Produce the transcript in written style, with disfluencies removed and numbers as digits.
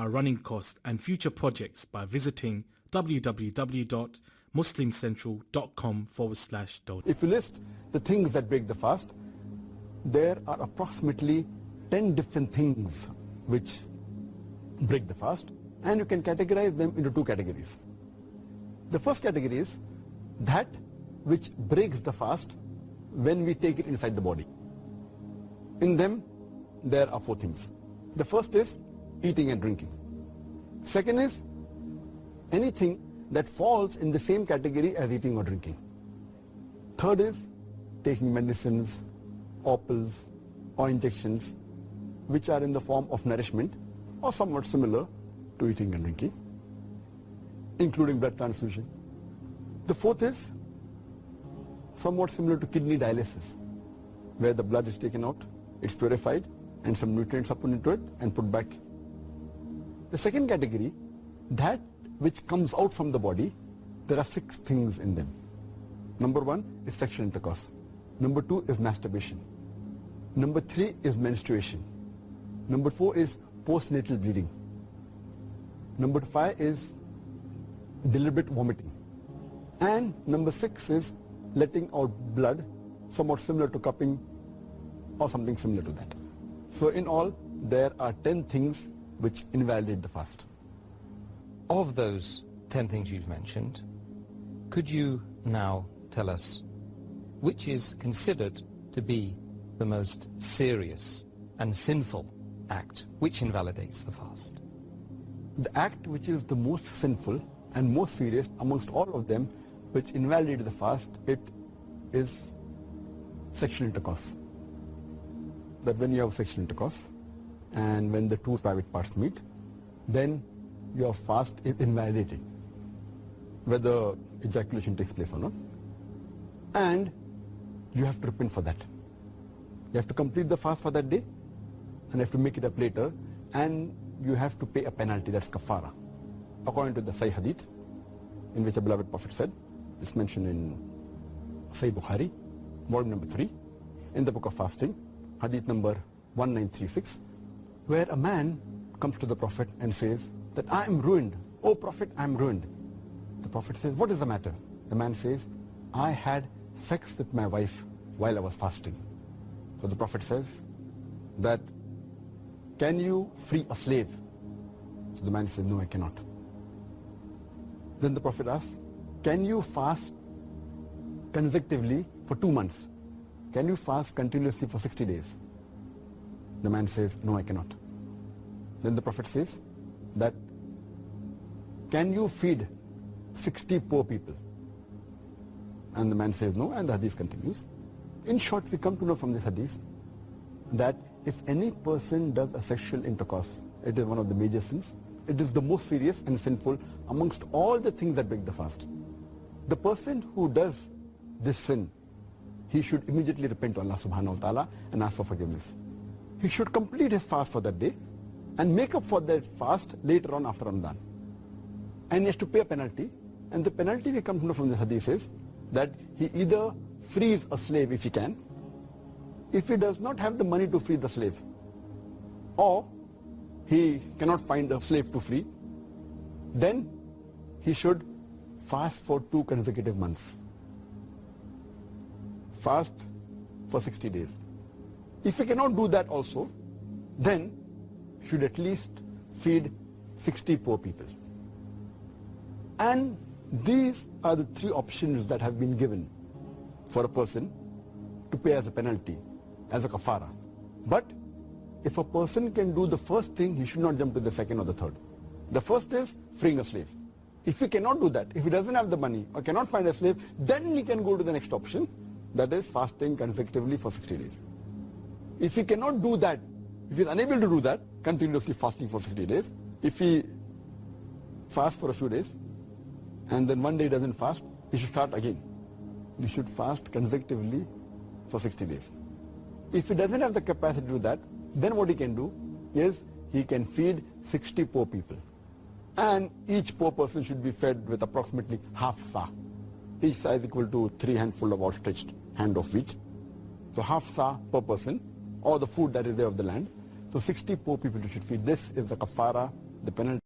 our running costs and future projects by visiting www.muslimcentral.com/donate. If you list the things that break the fast, there are approximately 10 different things which break the fast, and you can categorize them into two categories. The first category is that which breaks the fast when we take it inside the body. In them, there are four things. The first is eating and drinking. Second is anything that falls in the same category as eating or drinking. Third is taking medicines, or pills, or injections, which are in the form of nourishment or somewhat similar to eating and drinking, including blood transfusion. The fourth is somewhat similar to kidney dialysis, where the blood is taken out, it's purified, and some nutrients are put into it and put back. The second category, that which comes out from the body, there are 6 things in them. Number 1 is sexual intercourse. Number 2 is masturbation. Number 3 is menstruation. Number 4 is postnatal bleeding. Number 5 is deliberate vomiting. And number 6 is letting out blood, somewhat similar to cupping or something similar to that. So in all, there are 10 things which invalidate the fast. Of those 10 things you've mentioned, could you now tell us which is considered to be the most serious and sinful act which invalidates the fast? The act which is the most sinful and most serious amongst all of them which invalidates the fast, it is sexual intercourse. That when you have sexual intercourse and when the two private parts meet, then your fast is invalidated, whether ejaculation takes place or not. And you have to repent for that. You have to complete the fast for that day, and you have to make it up later, and you have to pay a penalty, that's kafara. According to the Sahih Hadith, in which a beloved Prophet said, it's mentioned in Sahih Bukhari, volume number 3, in the book of fasting, Hadith number 1936, where a man comes to the Prophet and says that I am ruined. Oh Prophet, I am ruined. The Prophet says, what is the matter? The man says, I had sex with my wife while I was fasting. So the Prophet says that, can you free a slave? So the man says, no, I cannot. Then the Prophet asks, can you fast consecutively for 2 months? Can you fast continuously for 60 days? The man says, no, I cannot. Then the Prophet says that, can you feed 60 poor people? And the man says no, and the hadith continues. In short, we come to know from this hadith that if any person does a sexual intercourse, it is one of the major sins. It is the most serious and sinful amongst all the things that break the fast. The person who does this sin, he should immediately repent to Allah subhanahu wa ta'ala and ask for forgiveness. He should complete his fast for that day and make up for that fast later on after Ramadan. And he has to pay a penalty, and the penalty we come to know from the hadith is that he either frees a slave if he can, if he does not have the money to free the slave, or he cannot find a slave to free, then he should fast for 2 consecutive months. Fast for 60 days. If he cannot do that also, then he should at least feed 60 poor people. And these are the 3 options that have been given for a person to pay as a penalty, as a kafara. But if a person can do the first thing, he should not jump to the second or the third. The first is freeing a slave. If he cannot do that, if he doesn't have the money or cannot find a slave, then he can go to the next option, that is fasting consecutively for 60 days. If he cannot do that, if he is unable to do that, continuously fasting for 60 days, if he fasts for a few days, and then one day doesn't fast, he should start again. He should fast consecutively for 60 days. If he doesn't have the capacity to do that, then what he can do is he can feed 60 poor people. And each poor person should be fed with approximately half sa. Each sa is equal to 3 handfuls of outstretched hand of wheat. So half sa per person, or the food that is there of the land. So 60 poor people you should feed. This is the kafara the penalty